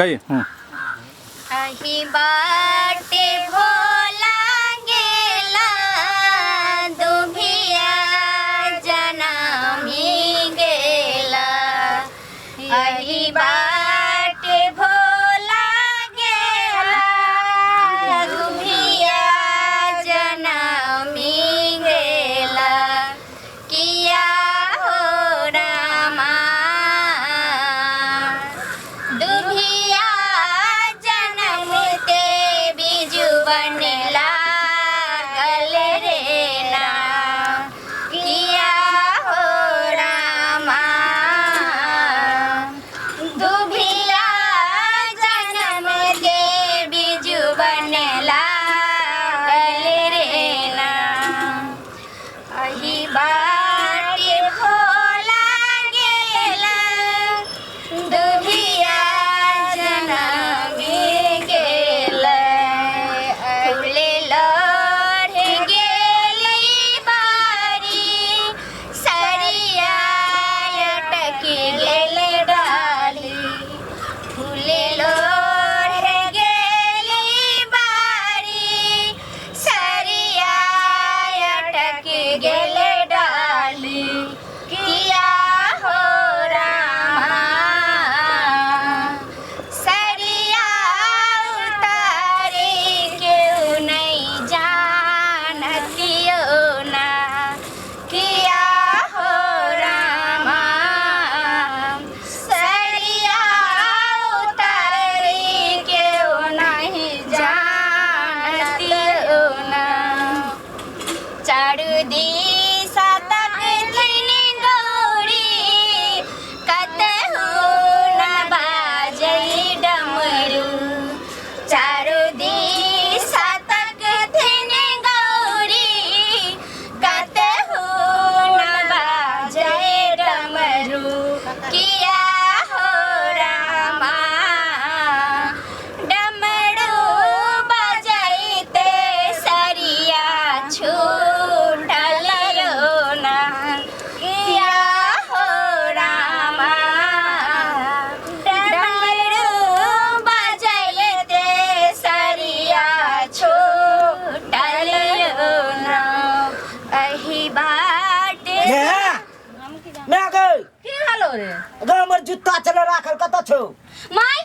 कही अही बाटे भोला गेला दुभिया जनामी गेला अही बाटे भोला गेला दुभिया जनामी गेला किया हो रामा दुभिया जन्म ते बिजु बने लागल रे ना किया हो रामा दुभिया जन्म ते बिजु बने लागल रे ना अही बाटे भोला गेला दुभिया जनामी गेला अवले लढ़ गेली बारी सरिया अटक गेले डाली फूले लढ़ गेली बारी सरिया अटक गेले डाली किया हो रामा सरिया उतारे क्यों नहीं जानतियो ना किया हो रामा सरिया उतारे क्यों नहीं जानतियो ना चारू दिशा तक थीनी गौरी कतहु न बाजई डमरू चारू दिशा तक थीनी गौरी कतहु न बाजई डमरू किया हो रामा डमरू बजैते सरिया छूटल रोना किया हो रामा डमरू बजैते सरिया छूटल रोना अही बाटे मैं गई की हालो रे अगर हमर जूता चले राखल कत छौ माय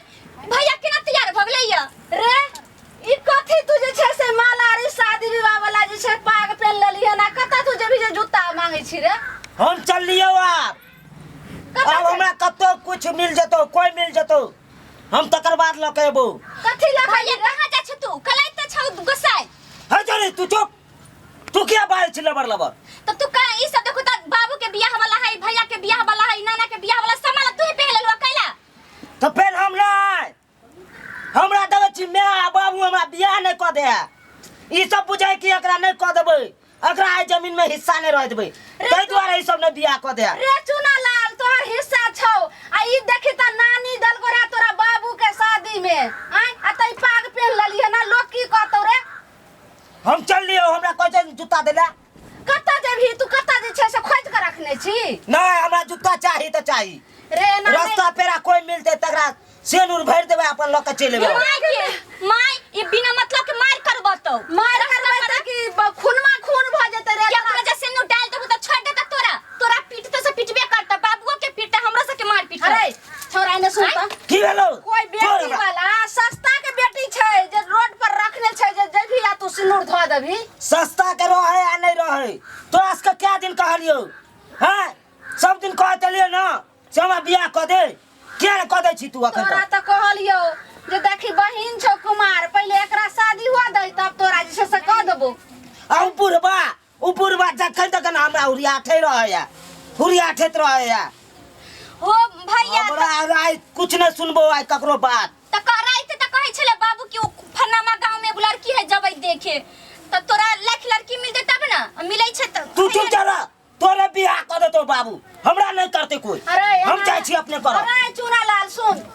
भैया केना तैयार भ गेलै या रे ई कथि तू जे छै से माला रे शादी विवाह वाला जे छै पाग पेन लेलिए ना कता तू जे भी जे जूता मांगे छी रे हम चलियो अब अब हमरा कतो कुछ मिल जतो कोई मिल जतो हम तकर बाद ल के एबो कथि ला भैया कहां जा छ तू कलाई त छौ गोसाई है चले तू चुप तू क्या बाहर छ लबर लबर तो तू का ई सब देखो त बाबू के बियाह वाला है भैया के बियाह वाला है नाना के बियाह वाला सामान तू ही पहन लेलो कैला तो फिर हम नहीं हमरा देबे छी मैं बाबू हमरा बियाह नहीं क दे ई सब बुझाई कि एकरा नहीं क देबे एकरा आई जमीन में हिस्सा नहीं रह देबे तै द्वारा ई सब ने बियाह क दे रे चुना लाल तोहर हिस्सा छौ आ ई देखि त नानी दलगोरा तोरा बाबू के शादी में आय आ तई पाग पहन लेलिए ना लोग की कहतौ रे हम चल लियो हमरा कहै जूता देला कत्ता जेबही तू कत्ता जे छै से खोज के रखने छी नहीं हमरा जूता चाहिए तो चाहिए रे ना रास्ता पेरा कोई मिलते तकरा सेनुर भर देबे अपन लोग के चले लेबे माय ये बिना मतलब के मार करबो तो मार करबे त कि खूनमा खून भ जते रे क्या वजह से नु डाल देबो त छोड़ देता तोरा पीट तो से पिटबे करता बाबुओ के पीटे हमरा से के मार पीट अरे छोरा ने सुन त की भेलो कोई बेटी वाला सस्ता के बेटी छै जे रोड पर रखने छै जे जेभी आ तू सिनुर ध देबी सस्ता के रहे आ नहीं रहे तो आज का क्या दिन कहलियो हैं सब दिन कहत लियो ना से हमरा बियाह क दे क्या क दे छी तू अखन तोरा त कहलियो जे देखी बहिन छौ कुमार पहले एकरा शादी हुआ दे तब तोरा जे से कह देबो आ ऊपरबा जखन तक ना हमरा हुरिया ठे रहे या हुरिया ठेत रहे या हो भैया हमरा राय कुछ न सुनबो आइ ककरो बात त रात त कहै छले बाबू कि ओ फन्नामा गांव में एगो लड़की है जबै देखे त तोरा लाख लड़की मिल दे तब ना मिलै छै त तू चुप चला तोरे बियाह कर दे तो बाबू हमरा नहीं करते कोई हम चाहे छी अपने करो अरे चूना लाल सुन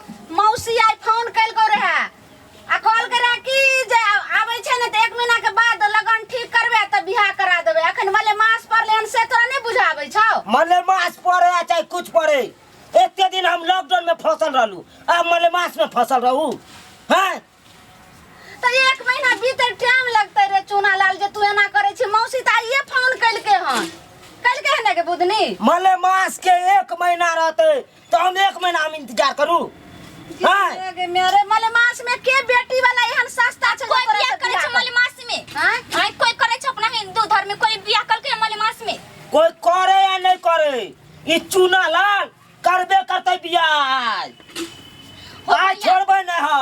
मौसी आई फोन कैल गो रहे आ कॉल करे कि जे आबै छै ने त 1 महीना के बाद लगन ठीक करबे त बियाह करा देबे अखन मले मास परलेन से तोरा नहीं बुझाबै छौ मले मास पड़े चाहे कुछ पड़े एते दिन हम लॉकडाउन में फंसल रहलू अब मले मास में फसल रहू हैं तो 1 महीना बीते टाइम लगते रे चूना लाल जे तू एना करे छी मौसी त आइए फोन कइलके हन कइलके हन के बुधनी मले मास के 1 महीना रहते तो हम 1 महीना हम इंतजार करू हैं गे मेरे मलेमास में के बेटी वाला एहन सस्ता छै कोई बियाह करे छ मलेमास में हैं आई कोई करे छ अपना हिंदू धर्म में कोई बियाह करके मलेमास में कोई करे या नहीं करे ई चूना लाल करबे करते बियाह आज छोड़बे नहीं हम